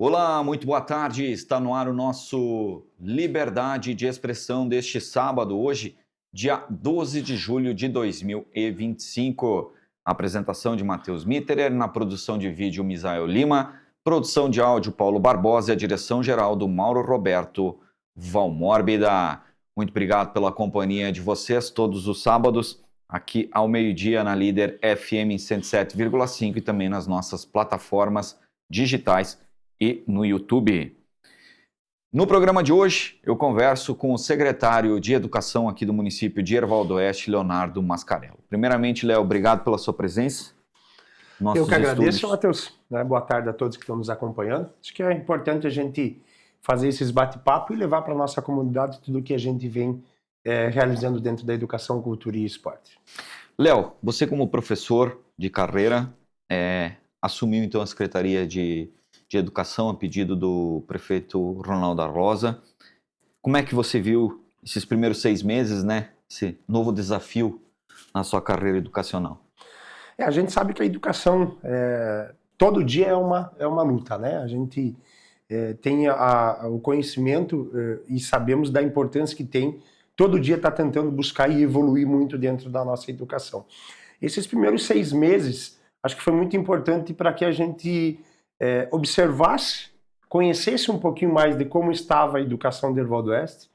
Olá, muito boa tarde. Está no ar o nosso Liberdade de Expressão deste sábado, hoje, dia 12 de julho de 2025. Apresentação de Matheus Mitterer, na produção de vídeo Misael Lima, produção de áudio Paulo Barbosa e a direção geral do Mauro Roberto Valmórbida. Muito obrigado pela companhia de vocês todos os sábados, aqui ao meio-dia na Líder FM 107,5 e também nas nossas plataformas digitais e no YouTube. No programa de hoje, eu converso com o secretário de Educação aqui do município de Herval do Oeste, Leonardo Mascarello. Primeiramente, Léo, obrigado pela sua presença. Eu que agradeço, Matheus. Boa tarde a todos que estão nos acompanhando. Acho que é importante a gente fazer esses bate-papo e levar para a nossa comunidade tudo o que a gente vem realizando dentro da educação, cultura e esporte. Léo, você como professor de carreira, assumiu então a Secretaria de Educação a pedido do prefeito Ronaldo Arroza. Como é que você viu esses primeiros 6 meses, né? Esse novo desafio na sua carreira educacional? A gente sabe que a educação, todo dia é uma luta, né? A gente tem o conhecimento e sabemos da importância que tem. Todo dia está tentando buscar e evoluir muito dentro da nossa educação. Esses primeiros 6 meses, acho que foi muito importante para que a gente observasse, conhecesse um pouquinho mais de como estava a educação de Herval do Oeste,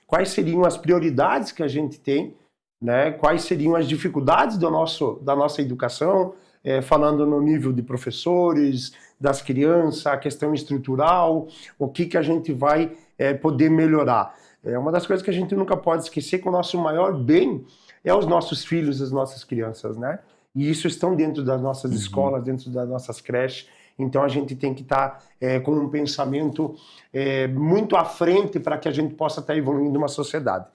quais seriam as prioridades que a gente tem, né? Quais seriam as dificuldades da nossa educação, falando no nível de professores, das crianças, a questão estrutural, o que a gente vai poder melhorar. Uma das coisas que a gente nunca pode esquecer que o nosso maior bem é os nossos filhos, as nossas crianças, né? E isso estão dentro das nossas escolas, dentro das nossas creches. Então a gente tem que estar com um pensamento muito à frente para que a gente possa estar evoluindo uma sociedade.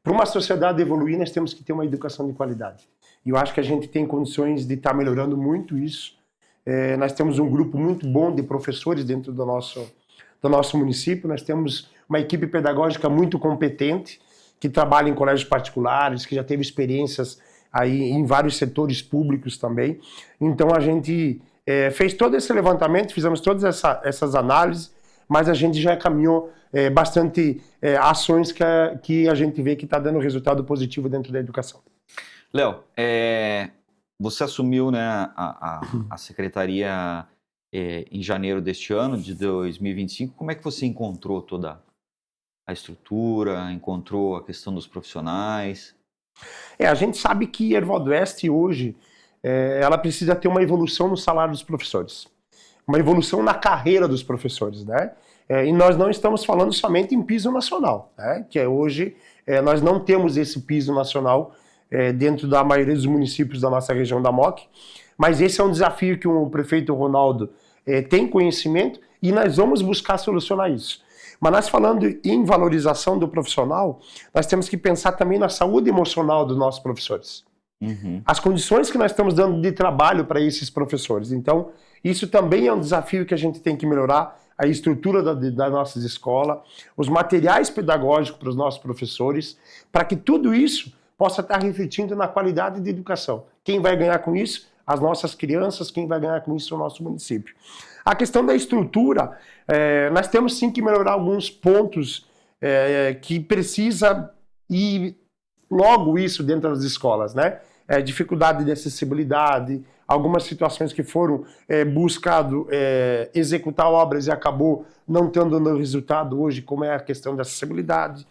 Para uma sociedade evoluir, nós temos que ter uma educação de qualidade. E eu acho que a gente tem condições de estar melhorando muito isso. Nós temos um grupo muito bom de professores dentro do nosso município. Nós temos uma equipe pedagógica muito competente, que trabalha em colégios particulares, que já teve experiências aí em vários setores públicos também. Então a gente fez todo esse levantamento, fizemos todas essas análises, mas a gente já caminhou bastante ações que a gente vê que está dando resultado positivo dentro da educação. Léo, você assumiu, né, a secretaria em janeiro deste ano, de 2025. Como é que você encontrou toda a estrutura, encontrou a questão dos profissionais? A gente sabe que Herval do Oeste hoje, ela precisa ter uma evolução no salário dos professores, uma evolução na carreira dos professores, né? E nós não estamos falando somente em piso nacional, né? Que hoje nós não temos esse piso nacional dentro da maioria dos municípios da nossa região da MOC, mas esse é um desafio que o prefeito Ronaldo tem conhecimento e nós vamos buscar solucionar isso. Mas nós falando em valorização do profissional, nós temos que pensar também na saúde emocional dos nossos professores. As condições que nós estamos dando de trabalho para esses professores. Então, isso também é um desafio que a gente tem que melhorar, a estrutura da nossas escolas, os materiais pedagógicos para os nossos professores, para que tudo isso possa estar refletindo na qualidade de educação. Quem vai ganhar com isso? As nossas crianças, quem vai ganhar com isso é o nosso município. A questão da estrutura, nós temos sim que melhorar alguns pontos que precisa ir logo isso dentro das escolas, né? Dificuldade de acessibilidade, algumas situações que foram buscado executar obras e acabou não tendo resultado hoje, como é a questão da acessibilidade.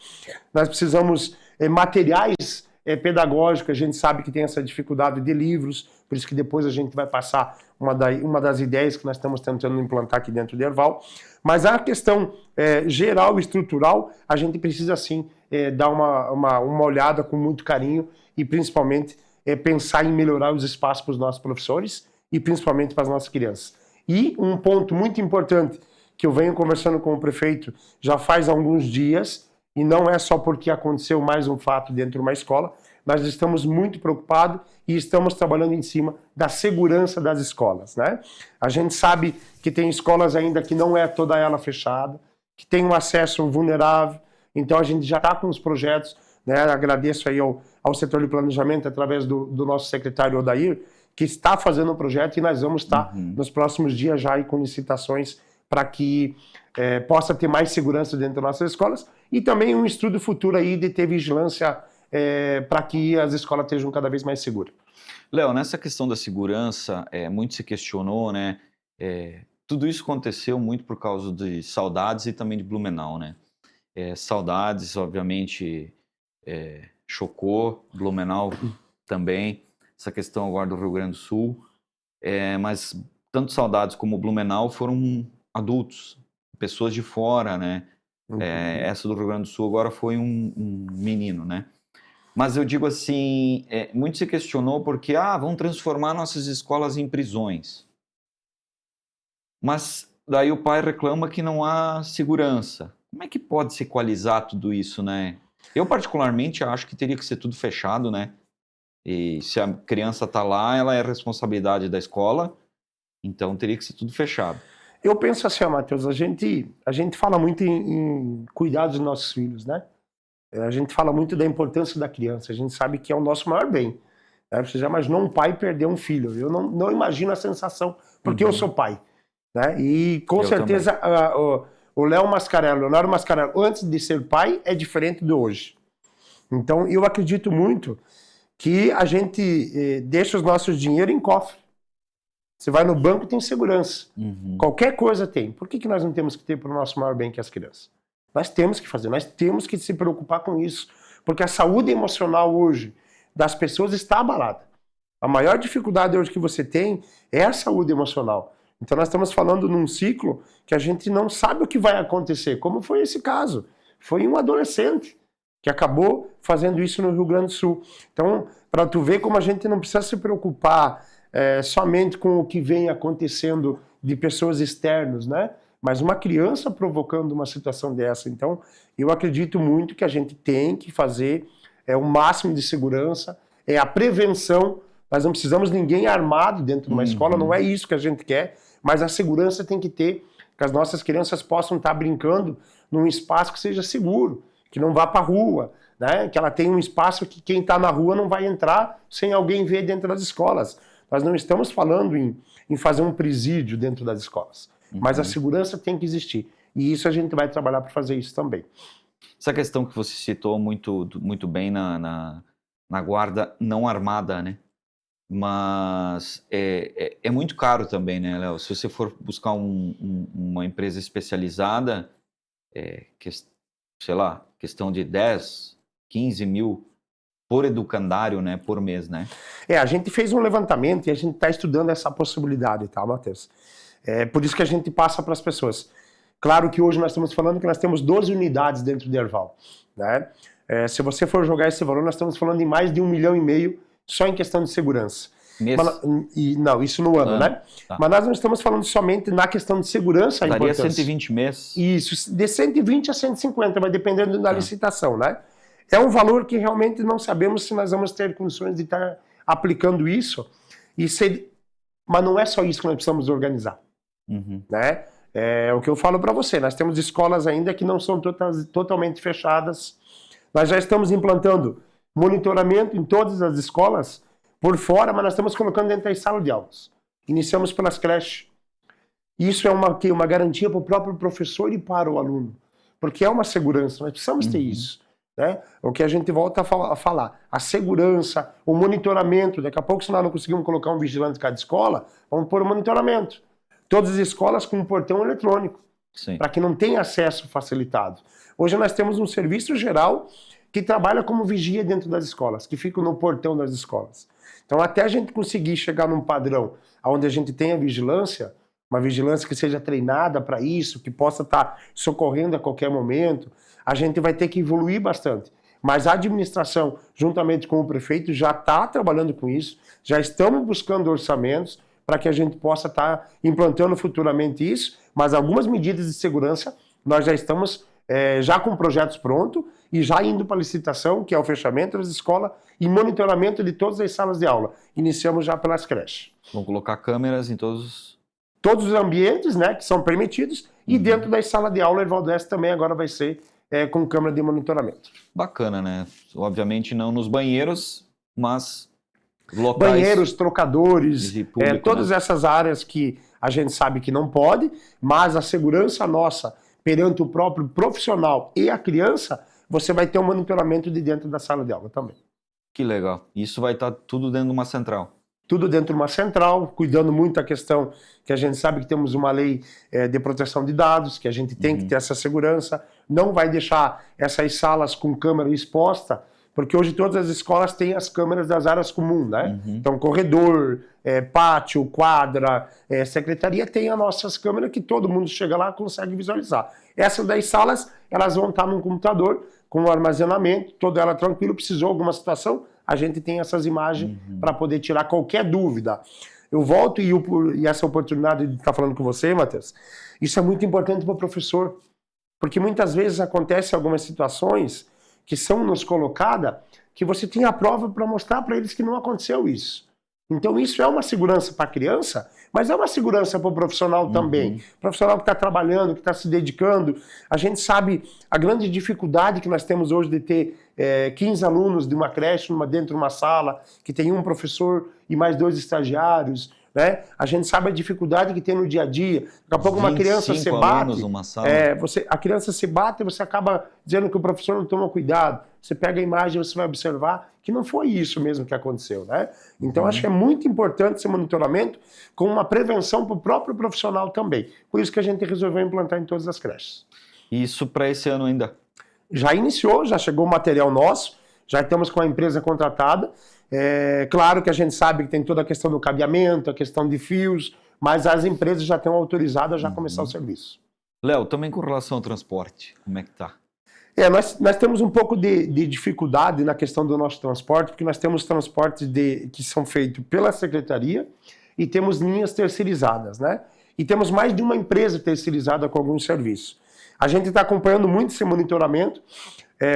Nós precisamos materiais pedagógicos, a gente sabe que tem essa dificuldade de livros, por isso que depois a gente vai passar uma das ideias que nós estamos tentando implantar aqui dentro de Herval. Mas a questão geral e estrutural, a gente precisa sim dar uma olhada com muito carinho e principalmente pensar em melhorar os espaços para os nossos professores e principalmente para as nossas crianças. E um ponto muito importante que eu venho conversando com o prefeito já faz alguns dias, e não é só porque aconteceu mais um fato dentro de uma escola, nós estamos muito preocupados e estamos trabalhando em cima da segurança das escolas, né? A gente sabe que tem escolas ainda que não é toda ela fechada, que tem um acesso vulnerável, então a gente já está com os projetos, né? Agradeço aí ao setor de planejamento, através do nosso secretário Odair, que está fazendo o projeto e nós vamos estar nos próximos dias já aí com licitações para que possa ter mais segurança dentro das nossas escolas, e também um estudo futuro aí de ter vigilância para que as escolas estejam cada vez mais seguras. Léo, nessa questão da segurança, muito se questionou, né? Tudo isso aconteceu muito por causa de Saudades e também de Blumenau, né? Saudades, obviamente, chocou, Blumenau também, essa questão agora do Rio Grande do Sul, mas tanto Saudades como Blumenau foram adultos, pessoas de fora, né? Essa do Rio Grande do Sul agora foi um menino, né? Mas eu digo assim, muito se questionou porque, vão transformar nossas escolas em prisões. Mas daí o pai reclama que não há segurança. Como é que pode se equalizar tudo isso, né? Eu particularmente acho que teria que ser tudo fechado, né? E se a criança está lá, ela é responsabilidade da escola, então teria que ser tudo fechado. Eu penso assim, Matheus, a gente fala muito em cuidar dos nossos filhos, né? A gente fala muito da importância da criança, a gente sabe que é o nosso maior bem. Né? Você já imaginou um pai perder um filho? Eu não imagino a sensação, porque eu sou pai. Né? E com certeza o Leonardo Mascarello, antes de ser pai, é diferente de hoje. Então eu acredito muito que a gente deixa os nossos dinheiro em cofre. Você vai no banco, tem segurança. Qualquer coisa tem. Por que nós não temos que ter para o nosso maior bem, que é as crianças? Nós temos que fazer, nós temos que se preocupar com isso, porque a saúde emocional hoje das pessoas está abalada. A maior dificuldade hoje que você tem é a saúde emocional. Então nós estamos falando num ciclo que a gente não sabe o que vai acontecer, como foi esse caso. Foi um adolescente que acabou fazendo isso no Rio Grande do Sul. Então, para tu ver como a gente não precisa se preocupar somente com o que vem acontecendo de pessoas externas, né? Mas uma criança provocando uma situação dessa. Então, eu acredito muito que a gente tem que fazer o máximo de segurança, a prevenção. Nós não precisamos de ninguém armado dentro de uma escola, não é isso que a gente quer, mas a segurança tem que ter, que as nossas crianças possam estar brincando num espaço que seja seguro, que não vá para a rua, né? Que ela tenha um espaço que quem está na rua não vai entrar sem alguém ver dentro das escolas. Nós não estamos falando em fazer um presídio dentro das escolas. Mas a segurança tem que existir. E isso a gente vai trabalhar para fazer isso também. Essa questão que você citou muito bem na guarda não armada, né? Mas é muito caro também, né, Léo? Se você for buscar uma empresa especializada, sei lá, questão de 10, 15 mil por educandário, né, por mês, né? A gente fez um levantamento e a gente está estudando essa possibilidade, tá, Matheus? Por isso que a gente passa para as pessoas. Claro que hoje nós estamos falando que nós temos 12 unidades dentro de Erval, né? Se você for jogar esse valor, nós estamos falando em mais de 1,5 milhão só em questão de segurança. Não, isso no ano, né? Tá. Mas nós não estamos falando somente na questão de segurança. Daria 120 mês. Isso, de 120 a 150, vai dependendo da licitação, né? É um valor que realmente não sabemos se nós vamos ter condições de estar aplicando isso. Mas não é só isso que nós precisamos organizar. Né? É o que eu falo para você, nós temos escolas ainda que não são totalmente fechadas. Nós já estamos implantando monitoramento em todas as escolas por fora, mas nós estamos colocando dentro das salas de aulas. Iniciamos pelas creches. Isso é uma garantia para o próprio professor e para o aluno, porque é uma segurança, nós precisamos ter isso. Né? O que a gente volta a falar, a segurança, o monitoramento. Daqui a pouco, se nós não conseguimos colocar um vigilante em cada escola, vamos pôr o monitoramento. Todas as escolas com um portão eletrônico, para que não tenha acesso facilitado. Hoje nós temos um serviço geral que trabalha como vigia dentro das escolas, que fica no portão das escolas. Então, até a gente conseguir chegar num padrão onde a gente tenha vigilância, uma vigilância que seja treinada para isso, que possa estar socorrendo a qualquer momento, a gente vai ter que evoluir bastante. Mas a administração, juntamente com o prefeito, já está trabalhando com isso, já estamos buscando orçamentos para que a gente possa estar implantando futuramente isso, mas algumas medidas de segurança nós já estamos já com projetos prontos e já indo para a licitação, que é o fechamento das escolas e monitoramento de todas as salas de aula. Iniciamos já pelas creches. Vão colocar câmeras em todos os ambientes, né, que são permitidos, e dentro das salas de aula, Erval do Oeste também agora vai ser com câmera de monitoramento. Bacana, né? Obviamente não nos banheiros, mas Locais banheiros, trocadores, de público, todas essas áreas que a gente sabe que não pode, mas a segurança nossa perante o próprio profissional e a criança, você vai ter um monitoramento de dentro da sala de aula também. Que legal. Isso vai estar tudo dentro de uma central. Tudo dentro de uma central, cuidando muito da questão que a gente sabe que temos uma lei de proteção de dados, que a gente tem que ter essa segurança, não vai deixar essas salas com câmera exposta, porque hoje todas as escolas têm as câmeras das áreas comuns, né? Então, corredor, pátio, quadra, secretaria tem as nossas câmeras que todo mundo chega lá e consegue visualizar. Essas 10 salas, elas vão estar num computador com armazenamento, toda ela tranquilo, precisou alguma situação, a gente tem essas imagens para poder tirar qualquer dúvida. Eu volto e essa oportunidade de estar falando com você, Matheus, isso é muito importante para o professor, porque muitas vezes acontecem algumas situações que são nos colocadas que você tem a prova para mostrar para eles que não aconteceu isso. Então isso é uma segurança para a criança, mas é uma segurança para o profissional também. O profissional que está trabalhando, que está se dedicando. A gente sabe a grande dificuldade que nós temos hoje de ter 15 alunos de uma creche dentro de uma sala, que tem um professor e mais 2 estagiários. Né? A gente sabe a dificuldade que tem no dia a dia. Daqui a pouco uma criança se bate, numa sala. a criança se bate e você acaba dizendo que o professor não toma cuidado. Você pega a imagem e você vai observar que não foi isso mesmo que aconteceu. Né? Então acho que é muito importante esse monitoramento com uma prevenção para o próprio profissional também. Por isso que a gente resolveu implantar em todas as creches. Isso para esse ano ainda? Já iniciou, já chegou o material nosso, já estamos com a empresa contratada. Claro que a gente sabe que tem toda a questão do cabeamento, a questão de fios, mas as empresas já estão autorizadas a já começar o serviço. Léo, também com relação ao transporte, como é que está? Nós temos um pouco de dificuldade na questão do nosso transporte, porque nós temos transportes que são feitos pela secretaria e temos linhas terceirizadas, né? E temos mais de uma empresa terceirizada com alguns serviços. A gente está acompanhando muito esse monitoramento,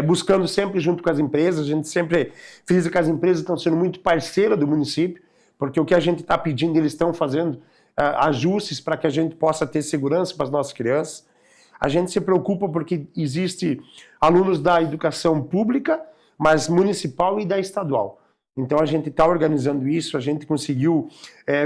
buscando sempre junto com as empresas. A gente sempre frisa que as empresas estão sendo muito parceiras do município, porque o que a gente está pedindo, eles estão fazendo ajustes para que a gente possa ter segurança para as nossas crianças. A gente se preocupa porque existe alunos da educação pública, mas municipal e da estadual. Então a gente está organizando isso, a gente conseguiu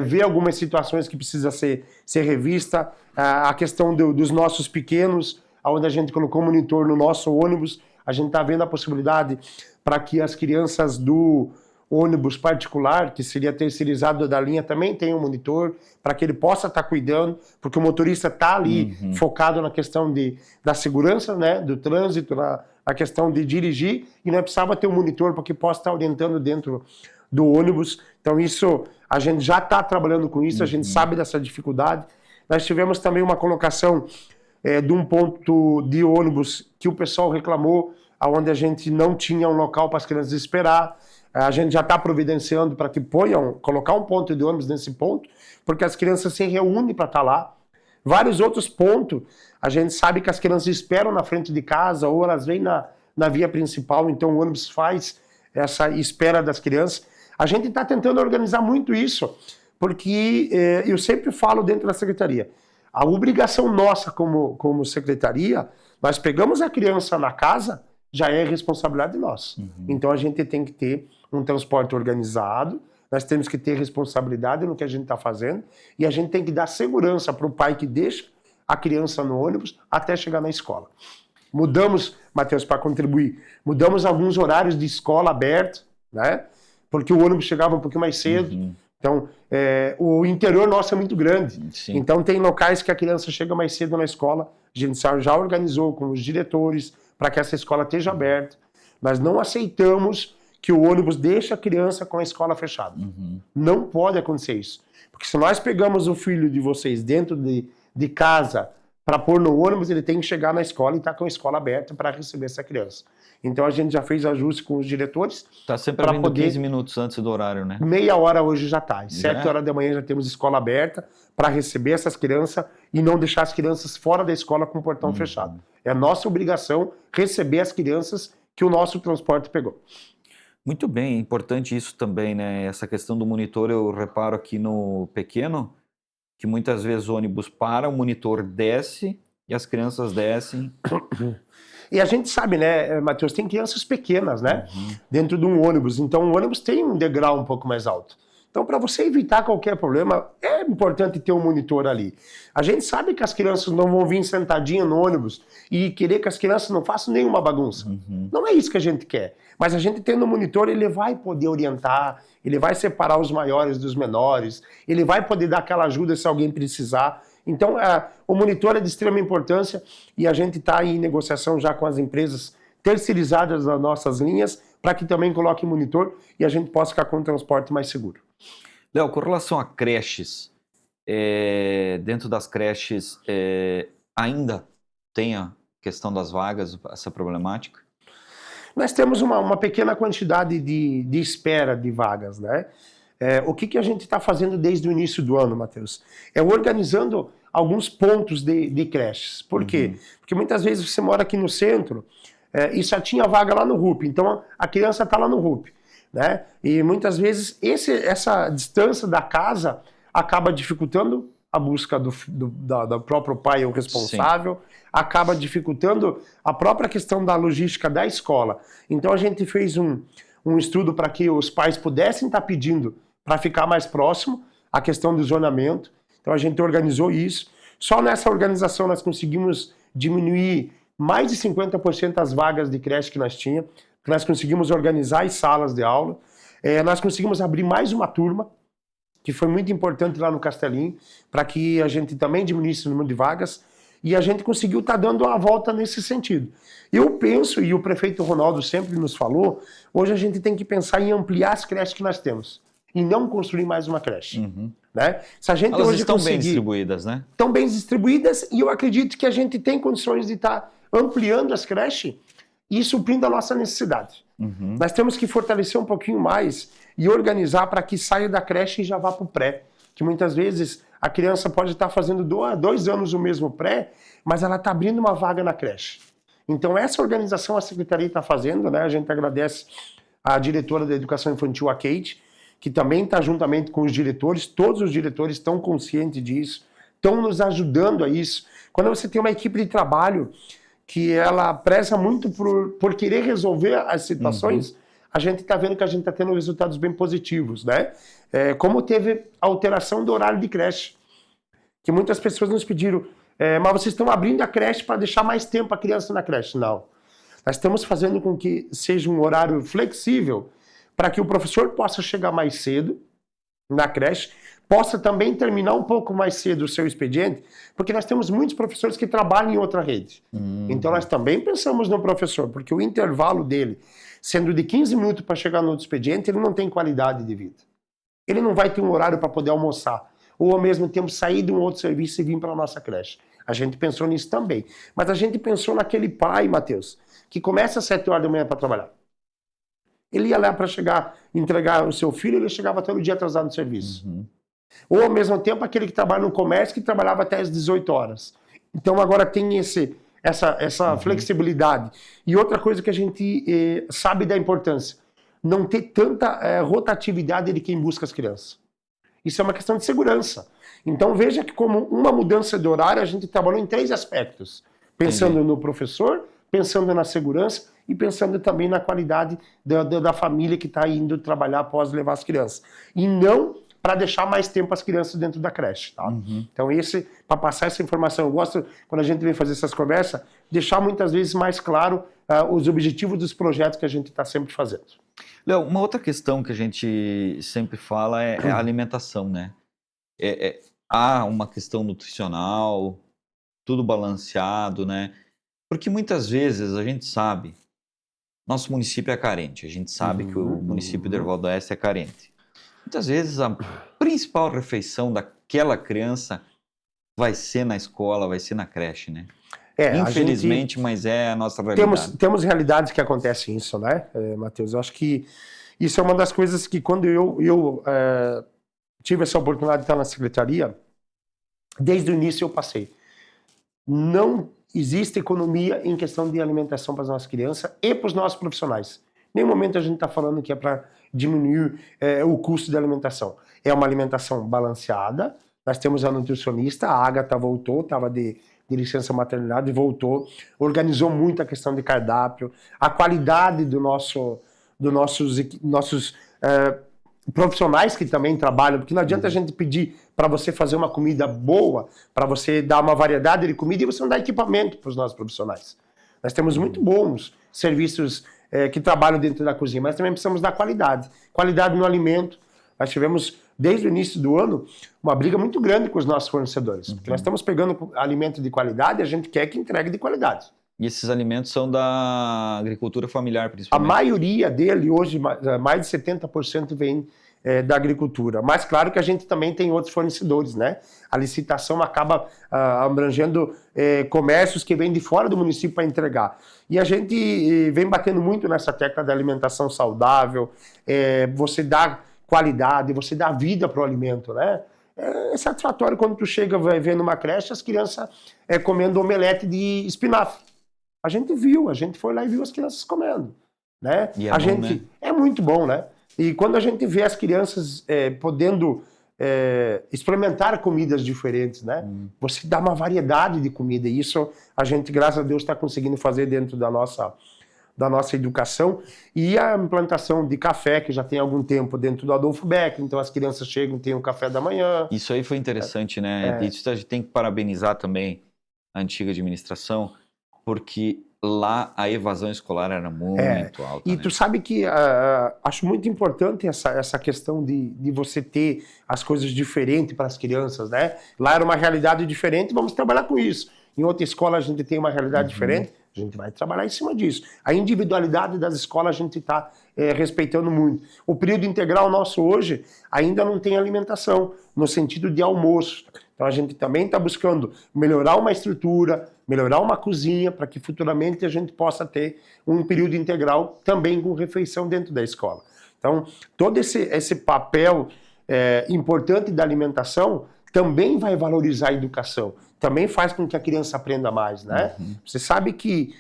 ver algumas situações que precisa ser revista, a questão dos nossos pequenos, onde a gente colocou monitor no nosso ônibus. A gente está vendo a possibilidade para que as crianças do ônibus particular, que seria terceirizado da linha, também tenham um monitor, para que ele possa estar cuidando, porque o motorista está ali focado na questão da segurança, né, do trânsito, na questão de dirigir, e não precisava ter um monitor para que possa estar orientando dentro do ônibus. Então isso, a gente já está trabalhando com isso, a gente sabe dessa dificuldade. Nós tivemos também uma colocação de um ponto de ônibus que o pessoal reclamou, onde a gente não tinha um local para as crianças esperar. A gente já está providenciando para que colocar um ponto de ônibus nesse ponto, porque as crianças se reúnem para estar lá. Vários outros pontos, a gente sabe que as crianças esperam na frente de casa ou elas vêm na via principal, então o ônibus faz essa espera das crianças. A gente está tentando organizar muito isso, porque eu sempre falo dentro da secretaria, a obrigação nossa como secretaria, nós pegamos a criança na casa, já é responsabilidade nossa. Então a gente tem que ter um transporte organizado, nós temos que ter responsabilidade no que a gente está fazendo e a gente tem que dar segurança para o pai que deixa a criança no ônibus até chegar na escola. Mudamos, Matheus, para contribuir, mudamos alguns horários de escola aberta, né? Porque o ônibus chegava um pouquinho mais cedo. Então, o interior nosso é muito grande. Sim. Então tem locais que a criança chega mais cedo na escola, a gente já organizou com os diretores para que essa escola esteja aberta. Nós não aceitamos que o ônibus deixe a criança com a escola fechada. Não pode acontecer isso. Porque se nós pegamos o filho de vocês dentro de casa para pôr no ônibus, ele tem que chegar na escola e estar com a escola aberta para receber essa criança. Então a gente já fez ajuste com os diretores. Está sempre abrindo 15 minutos antes do horário, né? Meia hora hoje já está. Às 7 horas da manhã já temos escola aberta para receber essas crianças e não deixar as crianças fora da escola com o portão fechado. É nossa obrigação receber as crianças que o nosso transporte pegou. Muito bem, é importante isso também, né? Essa questão do monitor, eu reparo aqui no pequeno, que muitas vezes o ônibus para, o monitor desce e as crianças descem. E a gente sabe, né, Matheus, tem crianças pequenas, né, dentro de um ônibus. Então o ônibus tem um degrau um pouco mais alto. Então, para você evitar qualquer problema, é importante ter um monitor ali. A gente sabe que as crianças não vão vir sentadinhas no ônibus e querer que as crianças não façam nenhuma bagunça. Não é isso que a gente quer. Mas a gente tendo um monitor, ele vai poder orientar, ele vai separar os maiores dos menores, ele vai poder dar aquela ajuda se alguém precisar. Então, o monitor é de extrema importância e a gente está em negociação já com as empresas terceirizadas das nossas linhas para que também coloquem monitor e a gente possa ficar com um transporte mais seguro. Léo, com relação a creches, dentro das creches ainda tem a questão das vagas, essa problemática? Nós temos uma pequena quantidade de espera de vagas, né? O que a gente está fazendo desde o início do ano, Matheus? É organizando alguns pontos de creches. Por quê? Porque muitas vezes você mora aqui no centro e só tinha vaga lá no RUP, então a criança está lá no RUP, né? E muitas vezes essa distância da casa acaba dificultando a busca do próprio pai ou responsável, sim, acaba dificultando a própria questão da logística da escola. Então a gente fez um estudo para que os pais pudessem estar pedindo para ficar mais próximo a questão do zonamento. Então a gente organizou isso. Só nessa organização nós conseguimos diminuir mais de 50% as vagas de creche que nós tínhamos. Nós conseguimos organizar as salas de aula. Nós conseguimos abrir mais uma turma, que foi muito importante lá no Castelinho, para que a gente também diminuísse o número de vagas. E a gente conseguiu estar dando uma volta nesse sentido. Eu penso, e o prefeito Ronaldo sempre nos falou, hoje a gente tem que pensar em ampliar as creches que nós temos e não construir mais uma creche. Né? Se a gente Elas hoje estão bem distribuídas, né? Estão bem distribuídas e eu acredito que a gente tem condições de estar ampliando as creches e suprindo a nossa necessidade. Nós temos que fortalecer um pouquinho mais e organizar para que saia da creche e já vá para o pré. Que muitas vezes a criança pode estar fazendo 2 anos o mesmo pré, mas ela está abrindo uma vaga na creche. Então essa organização a Secretaria está fazendo, né? A gente agradece a diretora da Educação Infantil, a Kate, que também está juntamente com os diretores, todos os diretores estão conscientes disso, estão nos ajudando a isso. Quando você tem uma equipe de trabalho que ela preza muito por querer resolver as situações, a gente está vendo que a gente está tendo resultados bem positivos, né? Como teve a alteração do horário de creche, que muitas pessoas nos pediram, mas vocês estão abrindo a creche para deixar mais tempo a criança na creche. Não. Nós estamos fazendo com que seja um horário flexível para que o professor possa chegar mais cedo na creche, possa também terminar um pouco mais cedo o seu expediente, porque nós temos muitos professores que trabalham em outra rede. Então nós também pensamos no professor, porque o intervalo dele, sendo de 15 minutos para chegar no outro expediente, ele não tem qualidade de vida. Ele não vai ter um horário para poder almoçar, ou ao mesmo tempo sair de um outro serviço e vir para a nossa creche. A gente pensou nisso também. Mas a gente pensou naquele pai, Matheus, que começa às 7 horas da manhã para trabalhar. Ele ia lá para entregar o seu filho, ele chegava todo dia atrasado no serviço. Ou ao mesmo tempo aquele que trabalha no comércio, que trabalhava até às 18 horas. Então agora tem essa flexibilidade. E outra coisa que a gente sabe da importância, não ter tanta rotatividade de quem busca as crianças. Isso é uma questão de segurança. Então veja que como uma mudança de horário, a gente trabalhou em 3 aspectos. Pensando no professor, pensando na segurança e pensando também na qualidade da família que está indo trabalhar após levar as crianças. E não para deixar mais tempo as crianças dentro da creche. Tá? Então para passar essa informação, eu gosto, quando a gente vem fazer essas conversas, deixar muitas vezes mais claro os objetivos dos projetos que a gente está sempre fazendo. Léo, uma outra questão que a gente sempre fala é a alimentação, né? Há uma questão nutricional, tudo balanceado, né? Porque muitas vezes a gente sabe, nosso município é carente, a gente sabe que o município de Erval do Oeste é carente. Muitas vezes a principal refeição daquela criança vai ser na escola, vai ser na creche, né? Infelizmente, mas é a nossa realidade. Temos realidades que acontecem isso, né, Matheus? Eu acho que isso é uma das coisas que quando eu tive essa oportunidade de estar na secretaria, desde o início eu passei. Não existe economia em questão de alimentação para as nossas crianças e para os nossos profissionais. Em nenhum momento a gente está falando que é para diminuir o custo de alimentação. É uma alimentação balanceada, Nós temos a nutricionista, a Agatha voltou, estava de licença maternidade, voltou, organizou muito a questão de cardápio, a qualidade dos nossos profissionais que também trabalham, porque não adianta a gente pedir para você fazer uma comida boa, para você dar uma variedade de comida e você não dá equipamento para os nossos profissionais. Nós temos muito bons serviços que trabalham dentro da cozinha, mas também precisamos dar qualidade. Qualidade no alimento. Nós tivemos, desde o início do ano, uma briga muito grande com os nossos fornecedores. Porque nós estamos pegando alimento de qualidade e a gente quer que entregue de qualidade. E esses alimentos são da agricultura familiar, A principalmente? maioria dele, hoje, mais de 70% vem da agricultura. Mas claro que a gente também tem outros fornecedores, né? A licitação acaba abrangendo comércios que vêm de fora do município para entregar. E a gente vem batendo muito nessa tecla da alimentação saudável, você dá qualidade, você dá vida para o alimento, né? É satisfatório quando tu chega, vai ver numa creche, as crianças comendo omelete de espinafre. A gente viu, a gente foi lá e viu as crianças comendo, né? E a bom, gente né? é muito bom, né? E quando a gente vê as crianças podendo experimentar comidas diferentes, né? Você dá uma variedade de comida, e isso a gente, graças a Deus, está conseguindo fazer dentro da nossa educação. E a implantação de café, que já tem algum tempo dentro do Adolfo Becker, então as crianças chegam e têm um café da manhã. Isso aí foi interessante, né? Isso a gente tem que parabenizar também a antiga administração, porque lá a evasão escolar era muito alta. E né? tu sabe que acho muito importante essa questão de você ter as coisas diferentes para as crianças, né? Lá era uma realidade diferente, vamos trabalhar com isso. Em outra escola a gente tem uma realidade diferente, a gente vai trabalhar em cima disso. A individualidade das escolas a gente está respeitando muito. O período integral nosso hoje ainda não tem alimentação, no sentido de almoço. Então a gente também está buscando melhorar uma estrutura, melhorar uma cozinha, para que futuramente a gente possa ter um período integral também com refeição dentro da escola. Então todo esse papel importante da alimentação também vai valorizar a educação, também faz com que a criança aprenda mais, né? Você sabe que,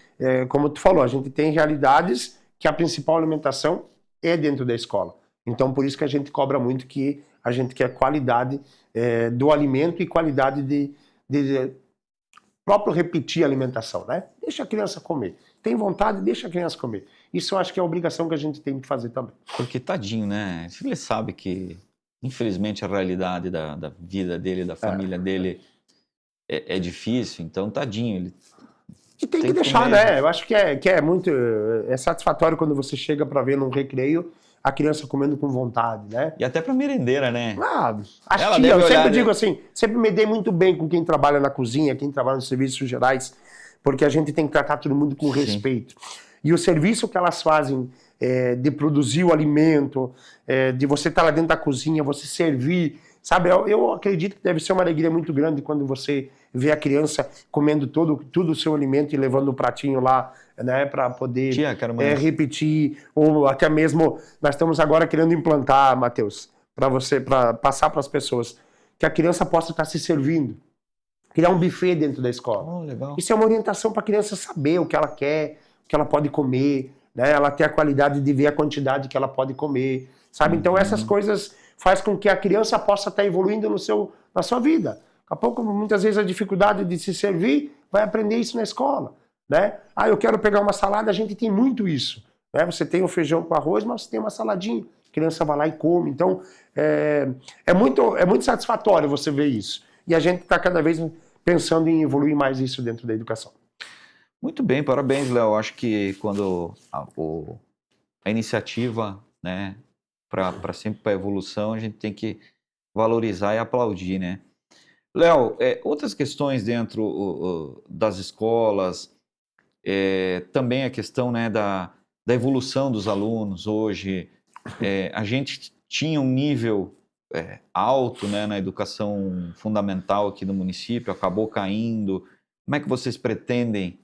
como tu falou, a gente tem realidades que a principal alimentação é dentro da escola. Então, por isso que a gente cobra muito, que a gente quer qualidade do alimento e qualidade de próprio repetir a alimentação, né? Deixa a criança comer. Tem vontade, deixa a criança comer. Isso eu acho que é a obrigação que a gente tem que fazer também. Porque tadinho, né? Ele sabe que, infelizmente, a realidade da vida dele, da família dele é difícil, então tadinho. Ele E tem que deixar, comer. né? Eu acho que é muito satisfatório quando você chega para ver num recreio a criança comendo com vontade, né? E até pra merendeira, né? As Ela tias, deve eu olhar, sempre né? digo assim, sempre me dei muito bem com quem trabalha na cozinha, quem trabalha nos serviços gerais, porque a gente tem que tratar todo mundo com respeito. E o serviço que elas fazem de produzir o alimento, de você estar lá dentro da cozinha, você servir, sabe? Eu acredito que deve ser uma alegria muito grande quando você vê a criança comendo tudo o seu alimento e levando o pratinho lá, né, para poder repetir, ou até mesmo nós estamos agora querendo implantar, Matheus, para passar para as pessoas, que a criança possa estar se servindo, criar um buffet dentro da escola. Legal. Isso é uma orientação para a criança saber o que ela quer, o que ela pode comer, né? Ela ter a qualidade de ver a quantidade que ela pode comer, sabe? Então essas coisas faz com que a criança possa estar evoluindo na sua vida. Daqui a pouco, muitas vezes, a dificuldade de se servir, vai aprender isso na escola, né? Eu quero pegar uma salada, a gente tem muito isso, né? Você tem o feijão com arroz, mas você tem uma saladinha, a criança vai lá e come. Então, é muito satisfatório você ver isso. E a gente está cada vez pensando em evoluir mais isso dentro da educação. Muito bem, parabéns, Léo. Acho que quando a iniciativa, né, para sempre para a evolução, a gente tem que valorizar e aplaudir, né? Léo, outras questões dentro das escolas, também a questão, né, da evolução dos alunos hoje. A gente tinha um nível alto, né, na educação fundamental aqui no município, acabou caindo. Como é que vocês pretendem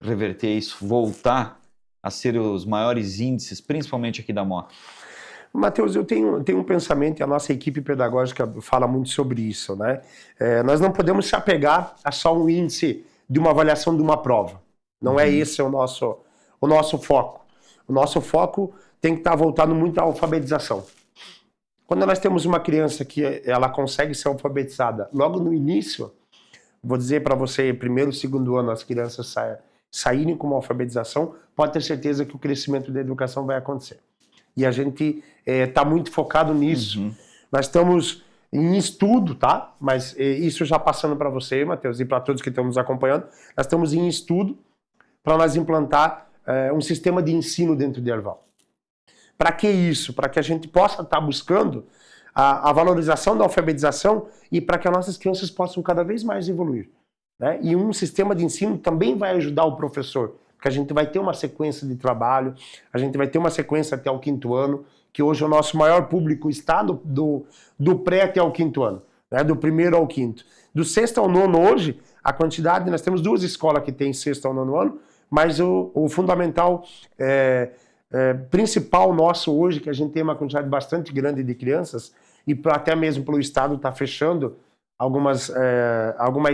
reverter isso, voltar a ser os maiores índices, principalmente aqui da Moca? Matheus, eu tenho um pensamento, e a nossa equipe pedagógica fala muito sobre isso, né? Nós não podemos se apegar a só um índice de uma avaliação de uma prova. Não é esse o nosso foco. O nosso foco tem que estar voltado muito à alfabetização. Quando nós temos uma criança que ela consegue ser alfabetizada logo no início, vou dizer para você, primeiro, segundo ano, as crianças saírem com uma alfabetização, pode ter certeza que o crescimento da educação vai acontecer. E a gente está muito focado nisso. Uhum. Nós estamos em estudo, tá? Mas isso já passando para você, Matheus, e para todos que estão nos acompanhando, nós estamos em estudo para nós implantar um sistema de ensino dentro de Erval. Para que isso? Para que a gente possa estar buscando a valorização da alfabetização e para que as nossas crianças possam cada vez mais evoluir, né? E um sistema de ensino também vai ajudar o professor, porque a gente vai ter uma sequência de trabalho, a gente vai ter uma sequência até o 5º ano, que hoje o nosso maior público está do pré até o 5º ano, né? Do 1º ao 5º. Do 6º ao 9º hoje, a quantidade, nós temos 2 escolas que têm 6º ao 9º ano, mas o fundamental principal nosso hoje, que a gente tem uma quantidade bastante grande de crianças, e até mesmo pelo Estado está fechando algumas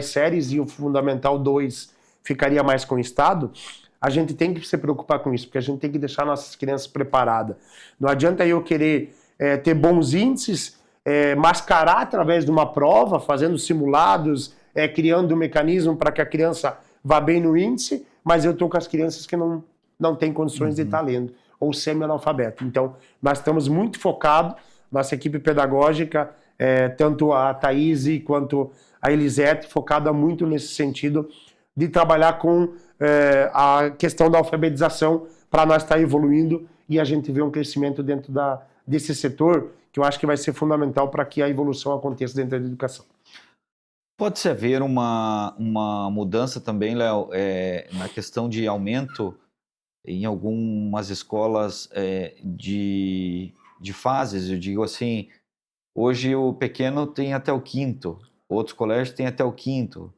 séries, e o Fundamental 2 ficaria mais com o Estado, a gente tem que se preocupar com isso, porque a gente tem que deixar nossas crianças preparadas. Não adianta eu querer ter bons índices, mascarar através de uma prova, fazendo simulados, criando um mecanismo para que a criança vá bem no índice, mas eu estou com as crianças que não têm condições de estar lendo, ou semi-analfabeto. Então, nós estamos muito focados, nossa equipe pedagógica, tanto a Thaís quanto a Elisete, focada muito nesse sentido de trabalhar com a questão da alfabetização para nós estar evoluindo e a gente ver um crescimento dentro desse setor, que eu acho que vai ser fundamental para que a evolução aconteça dentro da educação. Pode-se haver uma mudança também, Léo, na questão de aumento em algumas escolas de fases, eu digo assim, hoje o pequeno tem até o 5º, outros colégios têm até o 5º.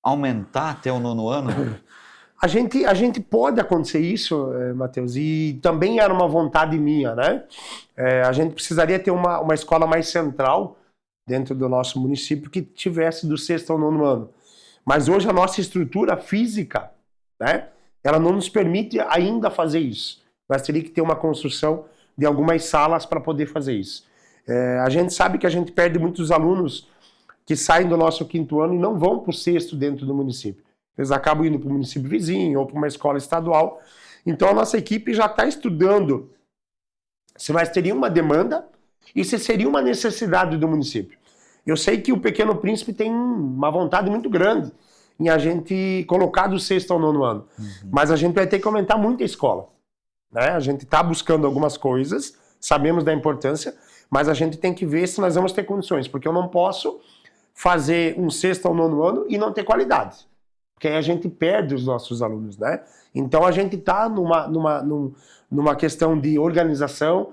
Aumentar até o 9º ano? A gente pode acontecer isso, Matheus, e também era uma vontade minha, né? A gente precisaria ter uma escola mais central dentro do nosso município que tivesse do 6º ao 9º ano. Mas hoje a nossa estrutura física, né, ela não nos permite ainda fazer isso. Nós teríamos que ter uma construção de algumas salas para poder fazer isso. A gente sabe que a gente perde muitos alunos que saem do nosso 5º ano e não vão para o 6º dentro do município. Eles acabam indo para o município vizinho ou para uma escola estadual. Então a nossa equipe já está estudando se nós teríamos uma demanda e se seria uma necessidade do município. Eu sei que o Pequeno Príncipe tem uma vontade muito grande em a gente colocar do 6º ao 9º ano. Mas a gente vai ter que aumentar muito a escola, né? A gente está buscando algumas coisas, sabemos da importância, mas a gente tem que ver se nós vamos ter condições, porque eu não posso fazer um 6º ao 9º ano e não ter qualidade, porque aí a gente perde os nossos alunos, né? Então a gente está numa questão de organização,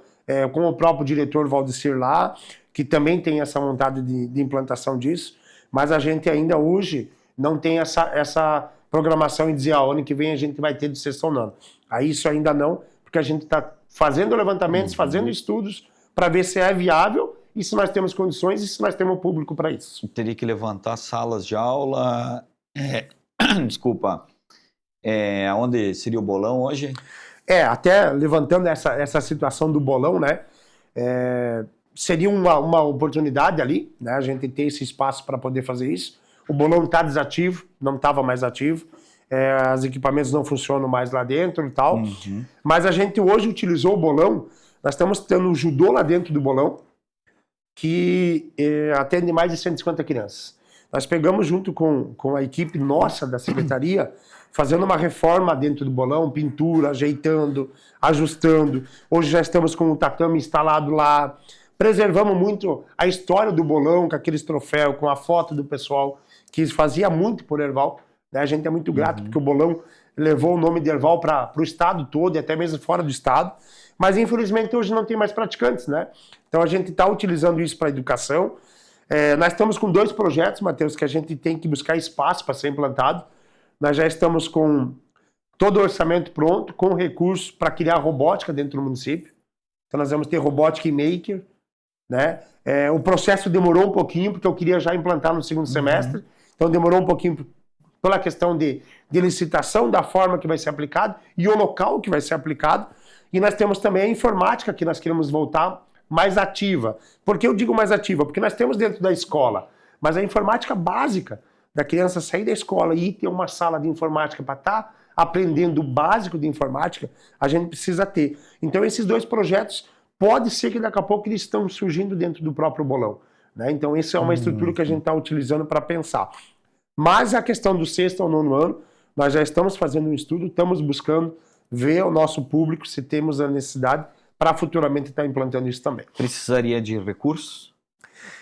com o próprio diretor Valdecir lá, que também tem essa vontade de implantação disso, mas a gente ainda hoje não tem essa programação e dizer, ano que vem a gente vai ter do 6º ao 9º. Aí isso ainda não, porque a gente está fazendo levantamentos, fazendo estudos, para ver se é viável e se nós temos condições e se nós temos público para isso. Teria que levantar salas de aula, desculpa, onde seria o bolão hoje? Até levantando essa situação do bolão, né? Seria uma oportunidade ali, né? A gente ter esse espaço para poder fazer isso. O bolão está desativo, não estava mais ativo. Os equipamentos não funcionam mais lá dentro e tal. Mas a gente hoje utilizou o bolão. Nós estamos tendo o judô lá dentro do bolão, que atende mais de 150 crianças. Nós pegamos junto com a equipe nossa da secretaria, fazendo uma reforma dentro do bolão, pintura, ajeitando, ajustando. Hoje já estamos com o tatame instalado lá. Preservamos muito a história do bolão, com aqueles troféus, com a foto do pessoal que fazia muito por Erval, né? A gente é muito grato, porque o bolão levou o nome de Erval para o estado todo e até mesmo fora do estado. Mas infelizmente hoje não tem mais praticantes, né? Então a gente está utilizando isso para a educação. Nós estamos com 2 projetos, Matheus, que a gente tem que buscar espaço para ser implantado. Nós já estamos com todo o orçamento pronto, com recursos para criar robótica dentro do município. Então nós vamos ter robótica e maker, né? O processo demorou um pouquinho, porque eu queria já implantar no 2º semestre. Então demorou um pouquinho pela questão de licitação, da forma que vai ser aplicado e o local que vai ser aplicado. E nós temos também a informática, que nós queremos voltar mais ativa. Por que eu digo mais ativa? Porque nós temos dentro da escola, mas a informática básica, da criança sair da escola e ir ter uma sala de informática para estar aprendendo o básico de informática, a gente precisa ter. Então esses dois projetos, pode ser que daqui a pouco eles estão surgindo dentro do próprio bolão, né? Então essa é uma estrutura que a gente está utilizando para pensar. Mas a questão do sexto ao nono ano, nós já estamos fazendo um estudo, estamos buscando ver o nosso público se temos a necessidade para futuramente estar implantando isso também. Precisaria de recursos?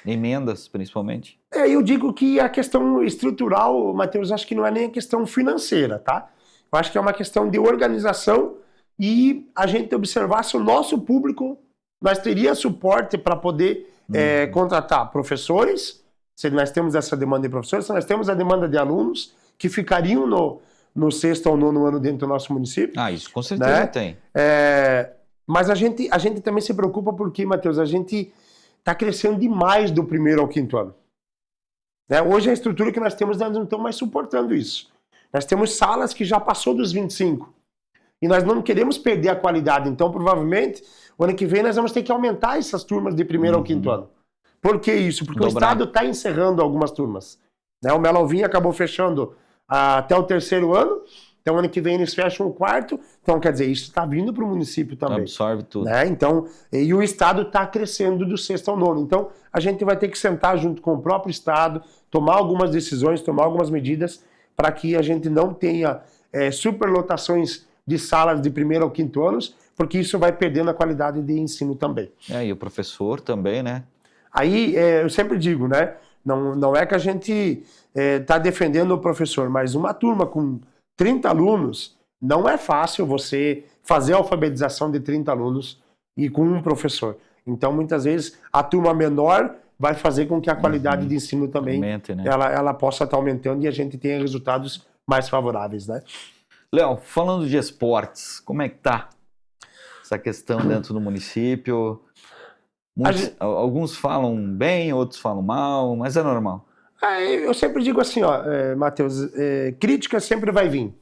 Emendas, principalmente? Eu digo que a questão estrutural, Matheus, acho que não é nem a questão financeira, tá? Eu acho que é uma questão de organização e a gente observar se o nosso público, nós teria suporte para poder contratar professores, se nós temos essa demanda de professores, se nós temos a demanda de alunos que ficariam no sexto ou nono ano dentro do nosso município. Isso com certeza, né? Tem. Mas a gente também se preocupa porque, Matheus, a gente está crescendo demais do primeiro ao quinto ano. Né? Hoje a estrutura que nós temos, nós não estamos mais suportando isso. Nós temos salas que já passou dos 25. E nós não queremos perder a qualidade. Então, provavelmente, o ano que vem nós vamos ter que aumentar essas turmas de primeiro ao quinto ano. Por que isso? Porque o Estado está encerrando algumas turmas. Né? O Melo Alvim acabou fechando até o terceiro ano. Então, ano que vem eles fecham o quarto. Então, quer dizer, isso está vindo para o município também. Absorve tudo. Né? Então, e o Estado está crescendo do sexto ao nono. Então, a gente vai ter que sentar junto com o próprio Estado, tomar algumas decisões, tomar algumas medidas para que a gente não tenha superlotações de salas de primeiro ao quinto anos, porque isso vai perdendo a qualidade de ensino também. E o professor também, né? Aí, eu sempre digo, né? Não é que a gente está defendendo o professor, mas uma turma com 30 alunos, não é fácil você fazer a alfabetização de 30 alunos e com um professor. Então, muitas vezes, a turma menor vai fazer com que a qualidade de ensino também aumente, né? ela possa estar aumentando e a gente tenha resultados mais favoráveis, né? Léo, falando de esportes, como é que tá essa questão dentro do município? Alguns falam bem, outros falam mal, mas é normal. Eu sempre digo assim, Matheus, crítica sempre vai vir,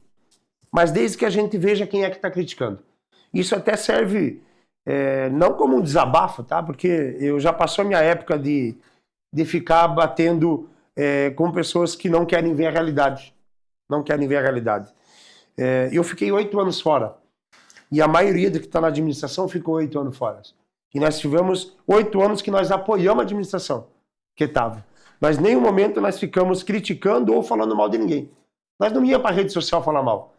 mas desde que a gente veja quem é que está criticando. Isso até serve não como um desabafo, tá? Porque eu já passou a minha época de ficar batendo com pessoas que não querem ver a realidade. Não querem ver a realidade. Eu fiquei 8 anos fora. E a maioria do que está na administração ficou 8 anos fora. E nós tivemos 8 anos que nós apoiamos a administração que estava. Mas em nenhum momento nós ficamos criticando ou falando mal de ninguém. Nós não íamos para a rede social falar mal.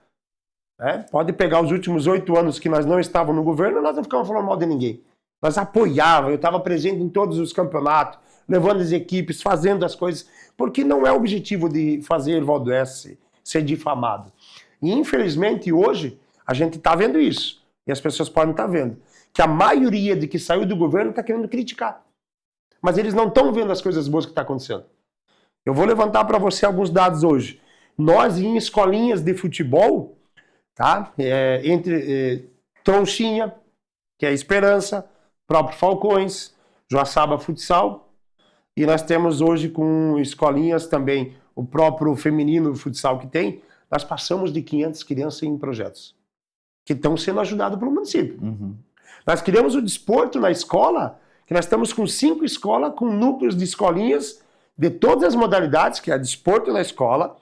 Pode pegar os últimos 8 anos que nós não estávamos no governo, nós não ficamos falando mal de ninguém. Nós apoiávamos, eu estava presente em todos os campeonatos, levando as equipes, fazendo as coisas, porque não é o objetivo de fazer Ervaldo Oeste ser difamado. E infelizmente hoje a gente está vendo isso, e as pessoas podem estar vendo, que a maioria de que saiu do governo está querendo criticar. Mas eles não estão vendo as coisas boas que estão acontecendo. Eu vou levantar para você alguns dados hoje. Nós, em escolinhas de futebol, tá? Entre Tronchinha, que é a Esperança, próprio Falcões, Joaçaba Futsal, e nós temos hoje com escolinhas também, o próprio feminino futsal que tem, nós passamos de 500 crianças em projetos, que estão sendo ajudados pelo município. Nós criamos o desporto na escola, que nós estamos com 5 escolas, com núcleos de escolinhas de todas as modalidades, que é desporto na escola,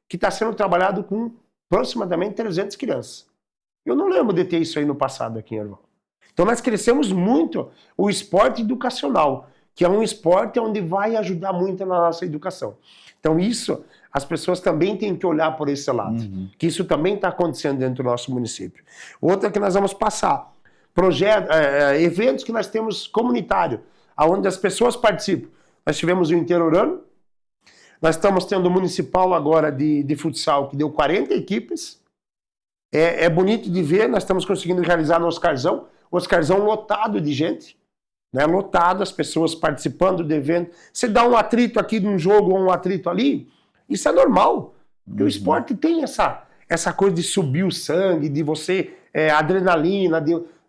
que está sendo trabalhado com aproximadamente 300 crianças. Eu não lembro de ter isso aí no passado aqui em Erval. Então nós crescemos muito o esporte educacional, que é um esporte onde vai ajudar muito na nossa educação. Então isso, as pessoas também têm que olhar por esse lado, que isso também está acontecendo dentro do nosso município. Outra que nós vamos passar, eventos que nós temos comunitário, onde as pessoas participam. Nós tivemos o Interorano, nós estamos tendo o municipal agora de futsal, que deu 40 equipes. É bonito de ver, nós estamos conseguindo realizar no Oscarzão, lotado de gente, né? Lotado, as pessoas participando do evento. Você dá um atrito aqui num jogo ou um atrito ali, isso é normal. Porque o esporte tem essa coisa de subir o sangue, de você, adrenalina,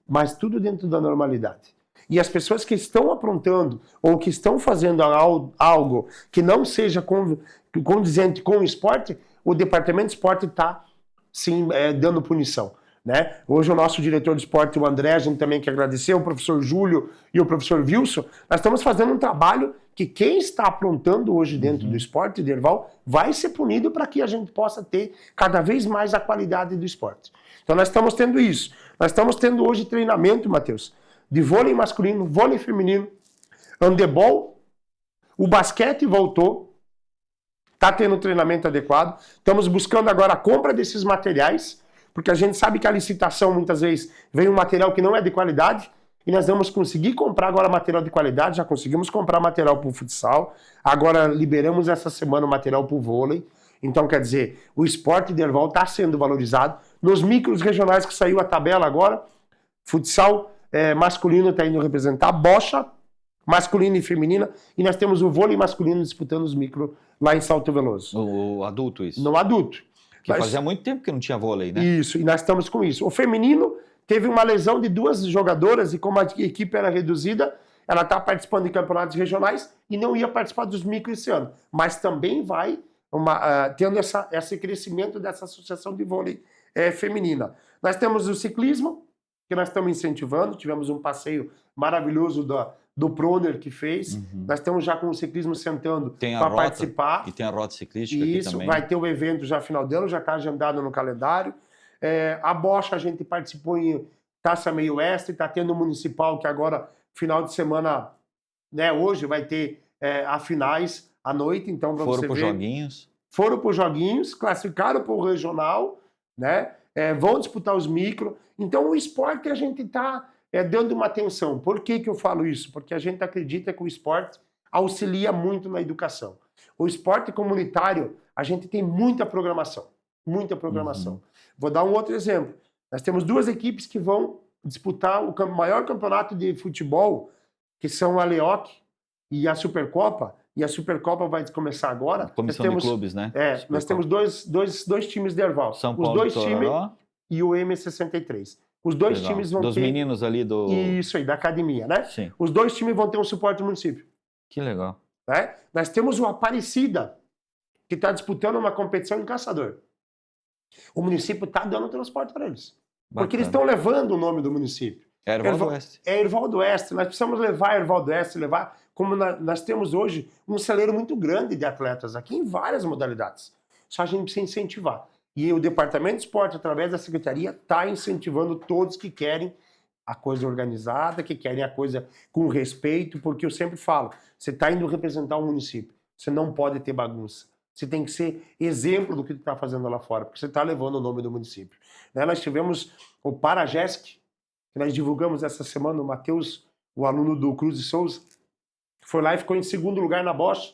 mas tudo dentro da normalidade. E as pessoas que estão aprontando ou que estão fazendo algo que não seja condizente com o esporte, o departamento de esporte está, sim, dando punição. né? Hoje o nosso diretor de esporte, o André, a gente também quer agradecer, o professor Júlio e o professor Wilson. Nós estamos fazendo um trabalho que quem está aprontando hoje dentro do esporte, Derval, vai ser punido para que a gente possa ter cada vez mais a qualidade do esporte. Então nós estamos tendo isso. Nós estamos tendo hoje treinamento, Matheus, de vôlei masculino, vôlei feminino, handebol, o basquete voltou, está tendo treinamento adequado. Estamos buscando agora a compra desses materiais, porque a gente sabe que a licitação muitas vezes vem um material que não é de qualidade, e nós vamos conseguir comprar agora material de qualidade, já conseguimos comprar material para o futsal, agora liberamos essa semana o material para o vôlei. Então, quer dizer, o esporte de Derval está sendo valorizado. Nos micros regionais que saiu a tabela agora, futsal masculino está indo representar, bocha masculina e feminina, e nós temos o vôlei masculino disputando os micro lá em Salto Veloso. O adulto, isso? No adulto. Que fazia muito tempo que não tinha vôlei, né? Isso, e nós estamos com isso. O feminino teve uma lesão de 2 jogadoras e como a equipe era reduzida, ela está participando de campeonatos regionais e não ia participar dos micro esse ano. Mas também vai tendo esse crescimento dessa associação de vôlei feminina. Nós temos o ciclismo, que nós estamos incentivando, tivemos um passeio maravilhoso do Proner que fez. Nós estamos já com o ciclismo sentando para participar. E tem a rota ciclística isso, aqui também. vai ter o evento já final de ano, já está agendado no calendário. A Bocha a gente participou em Taça Meio Oeste, está tendo o municipal que agora, final de semana, né, hoje vai ter a finais à noite, então para você ver. Foram para os joguinhos. Foram para os joguinhos, classificaram para o regional, né? Vão disputar os micro. Então o esporte a gente está dando uma atenção. Por que eu falo isso? Porque a gente acredita que o esporte auxilia muito na educação. O esporte comunitário, a gente tem muita programação. Muita programação. Vou dar um outro exemplo. Nós temos 2 equipes que vão disputar o maior campeonato de futebol, que são a LEOC e a Supercopa. E a Supercopa vai começar agora. Comissão de clubes, né? Nós temos dois times de Erval. São Paulo, os 2 times e o M63. Os 2 times vão ter... Dos meninos ali do... Isso aí, da academia, né? Sim. Os 2 times vão ter um suporte do município. Que legal. Né? Nós temos o Aparecida, que está disputando uma competição em Caçador. O município está dando transporte para eles. Bacana. Porque eles estão levando o nome do município. É Erval do Oeste. É Erval do Oeste. Nós precisamos levar Erval do Oeste, como nós temos hoje um celeiro muito grande de atletas aqui em várias modalidades. Só a gente precisa incentivar. E o Departamento de Esporte, através da Secretaria, está incentivando todos que querem a coisa organizada, que querem a coisa com respeito, porque eu sempre falo, você está indo representar um município, você não pode ter bagunça. Você tem que ser exemplo do que está fazendo lá fora, porque você está levando o nome do município. Né? Nós tivemos o Paragesc, que nós divulgamos essa semana, o Matheus, o aluno do Cruz de Souza, que foi lá e ficou em 2º lugar na Bocha,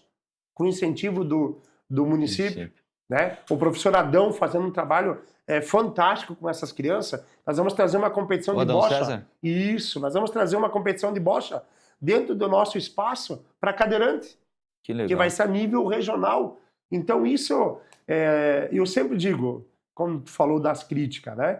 com incentivo do município. Né? O professor Adão fazendo um trabalho fantástico com essas crianças. Nós vamos trazer uma competição de bocha. César? Isso, nós vamos trazer uma competição de bocha dentro do nosso espaço para cadeirante, que legal. Que vai ser a nível regional. Então isso, eu sempre digo, como tu falou das críticas, né?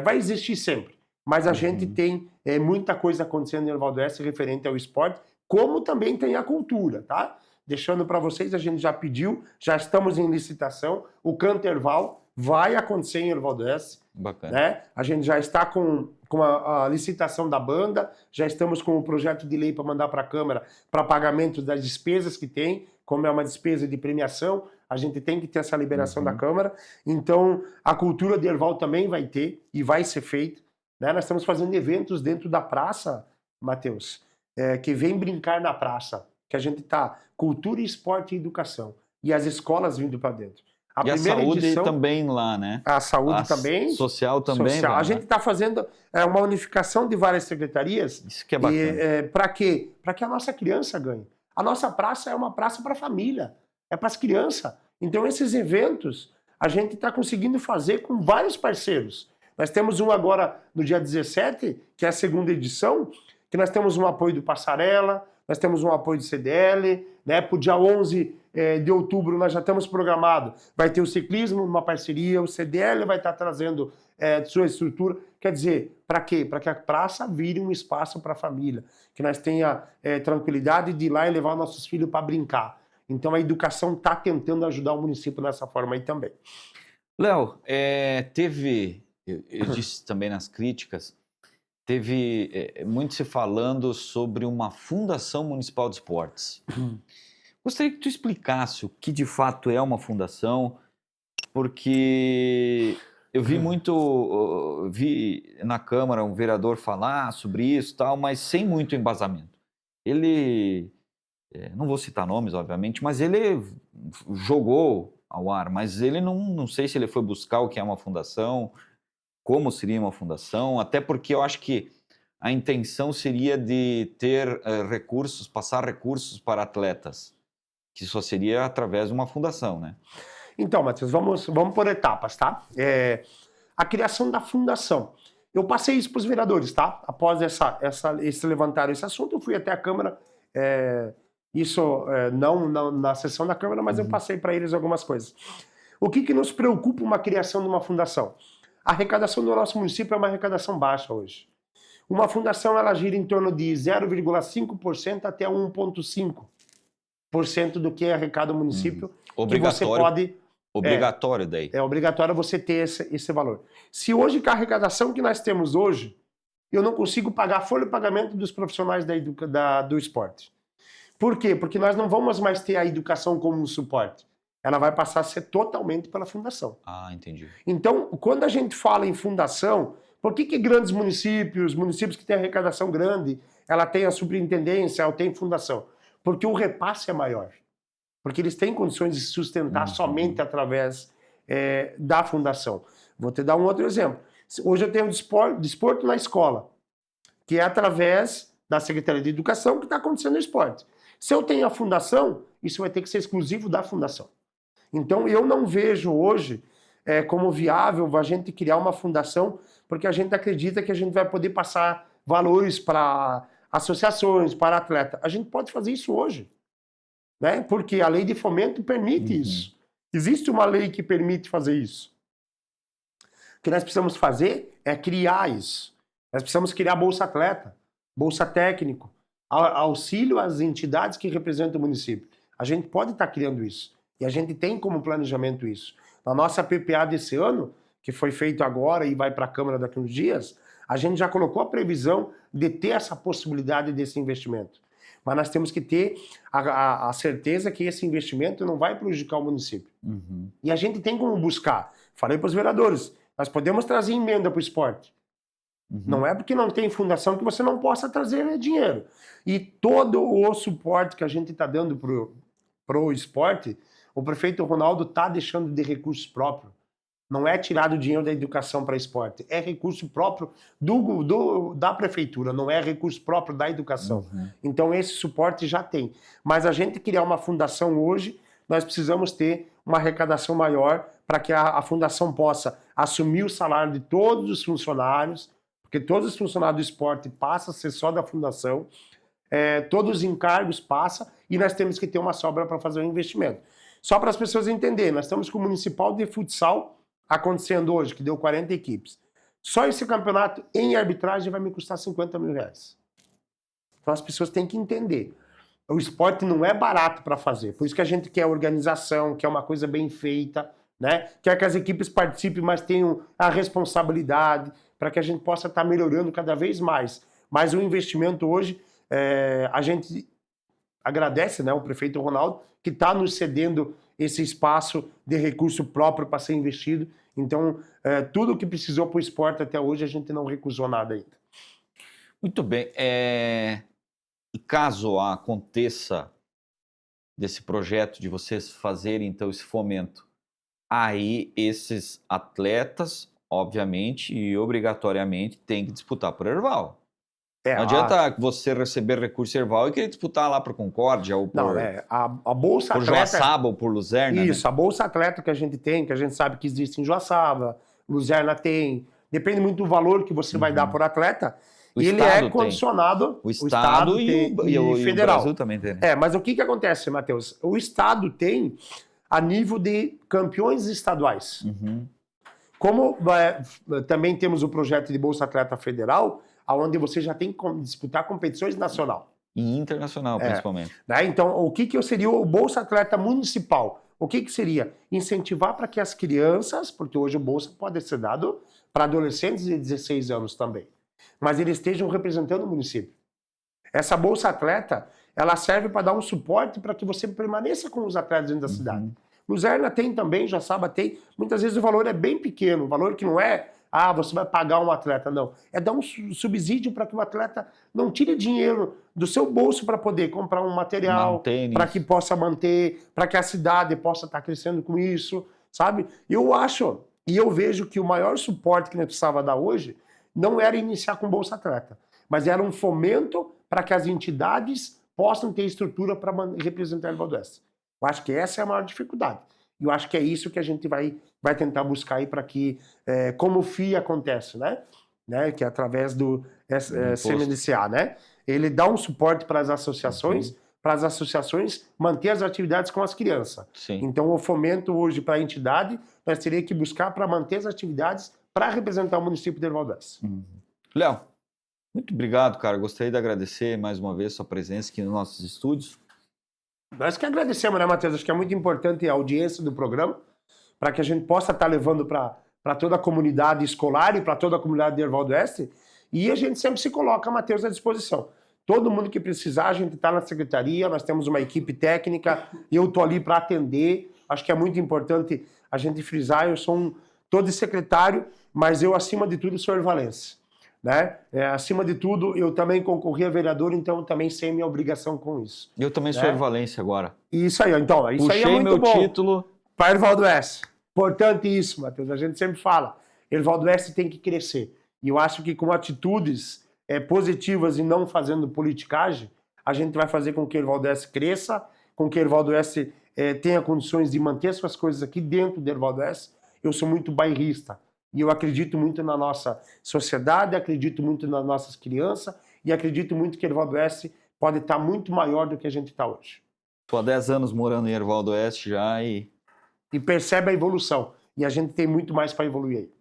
Vai existir sempre, mas a gente tem muita coisa acontecendo em Erval do Oeste referente ao esporte, como também tem a cultura, tá? Deixando para vocês, a gente já pediu, já estamos em licitação, o Canto Erval vai acontecer em Erval do Oeste. Bacana. Né? A gente já está com a licitação da banda, já estamos com o projeto de lei para mandar para a Câmara para pagamento das despesas que tem, como é uma despesa de premiação, a gente tem que ter essa liberação da Câmara. Então, a cultura de Erval também vai ter e vai ser feita. Né? Nós estamos fazendo eventos dentro da praça, Matheus, que vem brincar na praça, que a gente está cultura, esporte e educação. E as escolas vindo para dentro. A saúde também lá, né? A saúde também. Social também. Social. A gente está fazendo uma unificação de várias secretarias. Isso que é bacana. Para quê? Para que a nossa criança ganhe. A nossa praça é uma praça para a família. É para as crianças. Então, esses eventos, a gente está conseguindo fazer com vários parceiros. Nós temos um agora, no dia 17, que é a 2ª edição, que nós temos um apoio do Passarela, nós temos um apoio do CDL, né? Para o dia 11 de outubro nós já estamos programado, vai ter o ciclismo, uma parceria, o CDL vai estar trazendo sua estrutura. Quer dizer, para quê? Para que a praça vire um espaço para a família, que nós tenha tranquilidade de ir lá e levar nossos filhos para brincar. Então a educação está tentando ajudar o município nessa forma aí também. Léo, teve eu disse também nas críticas, teve muito se falando sobre uma fundação municipal de esportes. Gostaria que tu explicasse o que de fato é uma fundação, porque eu vi na Câmara um vereador falar sobre isso e tal, mas sem muito embasamento. Ele, não vou citar nomes, obviamente, mas ele jogou ao ar, mas ele não sei se ele foi buscar o que é uma fundação, como seria uma fundação, até porque eu acho que a intenção seria de ter recursos, passar recursos para atletas, que só seria através de uma fundação, né? Então, Matheus, vamos por etapas, tá? A criação da fundação. Eu passei isso para os vereadores, tá? Após esse levantaram esse assunto, eu fui até a Câmara, não na sessão da Câmara, mas eu passei para eles algumas coisas. O que nos preocupa uma criação de uma fundação? A arrecadação do nosso município é uma arrecadação baixa hoje. Uma fundação, ela gira em torno de 0,5% até 1,5% do que arrecada o município. Obrigatório. Que você pode... Obrigatório daí. É obrigatório você ter esse valor. Se hoje, com a arrecadação que nós temos hoje, eu não consigo pagar a folha de pagamento dos profissionais do esporte. Por quê? Porque nós não vamos mais ter a educação como um suporte. Ela vai passar a ser totalmente pela fundação. Ah, entendi. Então, quando a gente fala em fundação, por que grandes municípios que têm arrecadação grande, ela tem a superintendência, ela tem fundação? Porque o repasse é maior. Porque eles têm condições de se sustentar somente através da fundação. Vou te dar um outro exemplo. Hoje eu tenho desporto na escola, que é através da Secretaria de Educação que está acontecendo o esporte. Se eu tenho a fundação, isso vai ter que ser exclusivo da fundação. Então eu não vejo hoje como viável a gente criar uma fundação, porque a gente acredita que a gente vai poder passar valores para associações, para atleta. A gente pode fazer isso hoje, né? Porque a lei de fomento permite isso. Existe uma lei que permite fazer isso. O que nós precisamos fazer é criar isso. Nós precisamos criar Bolsa Atleta, Bolsa Técnico, auxílio às entidades que representam o município. A gente pode estar criando isso. E a gente tem como planejamento isso. Na nossa PPA desse ano, que foi feito agora e vai para a Câmara daqui a uns dias, a gente já colocou a previsão de ter essa possibilidade desse investimento. Mas nós temos que ter a certeza que esse investimento não vai prejudicar o município. E a gente tem como buscar. Falei para os vereadores, nós podemos trazer emenda para o esporte. Não é porque não tem fundação que você não possa trazer dinheiro. E todo o suporte que a gente está dando para o esporte, o prefeito Ronaldo está deixando de recursos próprios. Não é tirado dinheiro da educação para esporte. É recurso próprio da prefeitura, não é recurso próprio da educação. Então esse suporte já tem. Mas a gente criar uma fundação hoje, nós precisamos ter uma arrecadação maior para que a fundação possa assumir o salário de todos os funcionários, porque todos os funcionários do esporte passam a ser só da fundação, todos os encargos passam e nós temos que ter uma sobra para fazer o investimento. Só para as pessoas entenderem, nós estamos com o Municipal de Futsal acontecendo hoje, que deu 40 equipes. Só esse campeonato em arbitragem vai me custar 50 mil reais. Então as pessoas têm que entender. O esporte não é barato para fazer. Por isso que a gente quer organização, quer uma coisa bem feita, né? Quer que as equipes participem, mas tenham a responsabilidade, para que a gente possa estar melhorando cada vez mais. Mas o investimento hoje, a gente agradece, né, o prefeito Ronaldo, que está nos cedendo esse espaço de recurso próprio para ser investido. Então, tudo o que precisou para o esporte até hoje, a gente não recusou nada ainda. Muito bem. E caso aconteça desse projeto de vocês fazerem, então, esse fomento, aí esses atletas, obviamente e obrigatoriamente, têm que disputar por Erval. Não adianta você receber recurso Erval e querer disputar lá por Concórdia ou por, a Bolsa por Atleta, Joaçaba ou por Luzerna. Isso, né? a Bolsa Atleta que a gente tem, que a gente sabe que existe em Joaçaba, Luzerna tem, depende muito do valor que você vai dar por atleta, O e ele Estado é condicionado... O Estado e o federal. Brasil também tem. Né? Mas o que acontece, Matheus? O Estado tem a nível de campeões estaduais. Como também temos o projeto de Bolsa Atleta Federal, onde você já tem que disputar competições nacional. E internacional, principalmente. Né? Então, o que seria o Bolsa Atleta Municipal? O que seria? Incentivar para que as crianças, porque hoje o Bolsa pode ser dado para adolescentes de 16 anos também, mas eles estejam representando o município. Essa Bolsa Atleta, ela serve para dar um suporte para que você permaneça com os atletas dentro da cidade. Luzerna tem também, Joaçaba tem, muitas vezes o valor é bem pequeno, o valor que não é, você vai pagar um atleta, não. É dar um subsídio para que o atleta não tire dinheiro do seu bolso para poder comprar um material, para que possa manter, para que a cidade possa estar crescendo com isso, sabe? Eu acho, e eu vejo que o maior suporte que nós precisava dar hoje não era iniciar com Bolsa Atleta, mas era um fomento para que as entidades possam ter estrutura para representar o Ervaldo Oeste. Eu acho que essa é a maior dificuldade. E eu acho que é isso que a gente vai tentar buscar aí para que, como o FII acontece, né? Que é através do CMDCA, né? Ele dá um suporte para as associações manter as atividades com as crianças. Sim. Então, o fomento hoje para a entidade, nós teríamos que buscar para manter as atividades para representar o município de Ervaldo Oeste. Léo, muito obrigado, cara. Gostaria de agradecer mais uma vez sua presença aqui nos nossos estúdios. Nós que agradecemos, né, Matheus? Acho que é muito importante a audiência do programa, para que a gente possa estar levando para toda a comunidade escolar e para toda a comunidade de Ervaldo Oeste. E a gente sempre se coloca, Matheus, à disposição. Todo mundo que precisar, a gente está na secretaria, nós temos uma equipe técnica, eu estou ali para atender. Acho que é muito importante a gente frisar, eu sou todo secretário, mas eu, acima de tudo, sou ervalense. Né? Acima de tudo, eu também concorri a vereador, então eu também sei minha obrigação com isso. Eu também sou ervalense agora. Isso aí, então, isso Puxei aí é muito bom. Título para Ervaldo Oeste. Importante isso, Matheus, a gente sempre fala. Ervaldo Oeste tem que crescer. E eu acho que com atitudes positivas e não fazendo politicagem, a gente vai fazer com que Ervaldo Oeste cresça, com que Ervaldo Oeste tenha condições de manter suas coisas aqui dentro de Ervaldo Oeste. Eu sou muito bairrista. E eu acredito muito na nossa sociedade, acredito muito nas nossas crianças e acredito muito que Ervaldo Oeste pode estar muito maior do que a gente está hoje. Estou há 10 anos morando em Ervaldo Oeste já e percebe a evolução. E a gente tem muito mais para evoluir aí.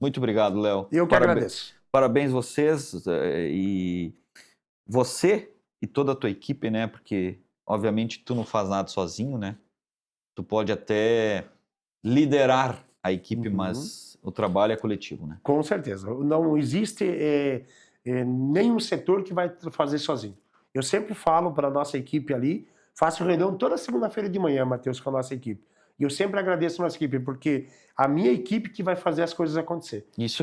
Muito obrigado, Léo. Eu que agradeço. Parabéns vocês e você e toda a tua equipe, né? Porque, obviamente, tu não faz nada sozinho, né? Tu pode até liderar a equipe, mas o trabalho é coletivo, né? Com certeza. Não existe nenhum setor que vai fazer sozinho. Eu sempre falo para a nossa equipe ali, faço reunião toda segunda-feira de manhã, Matheus, com a nossa equipe. E eu sempre agradeço a nossa equipe, porque a minha equipe que vai fazer as coisas acontecer. Isso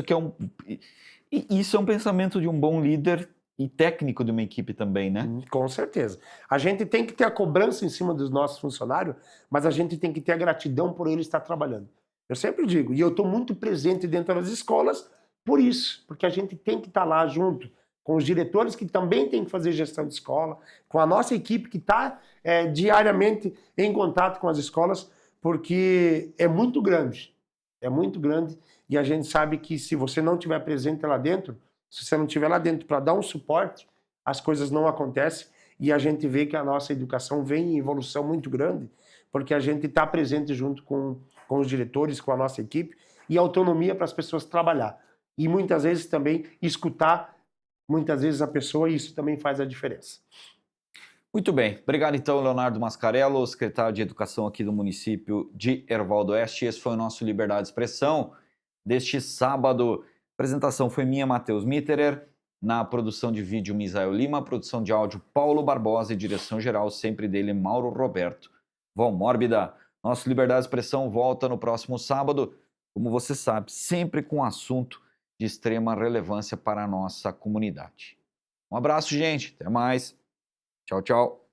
é um pensamento de um bom líder e técnico de uma equipe também, né? Com certeza. A gente tem que ter a cobrança em cima dos nossos funcionários, mas a gente tem que ter a gratidão por eles estar trabalhando. Eu sempre digo, e eu estou muito presente dentro das escolas por isso, porque a gente tem que estar lá junto com os diretores que também têm que fazer gestão de escola, com a nossa equipe que está diariamente em contato com as escolas, porque é muito grande, e a gente sabe que se você não estiver presente lá dentro, se você não estiver lá dentro para dar um suporte, as coisas não acontecem, e a gente vê que a nossa educação vem em evolução muito grande, porque a gente está presente junto com os diretores, com a nossa equipe, e autonomia para as pessoas trabalhar. E muitas vezes também escutar, muitas vezes a pessoa, e isso também faz a diferença. Muito bem. Obrigado, então, Leonardo Mascarello, secretário de Educação aqui do município de Ervaldo Oeste. Esse foi o nosso Liberdade de Expressão deste sábado. A apresentação foi minha, Matheus Mitterer. Na produção de vídeo, Misael Lima. Produção de áudio, Paulo Barbosa. E direção geral, sempre dele, Mauro Roberto Valmórbida. Nosso Liberdade de Expressão volta no próximo sábado, como você sabe, sempre com um assunto de extrema relevância para a nossa comunidade. Um abraço, gente. Até mais. Tchau, tchau.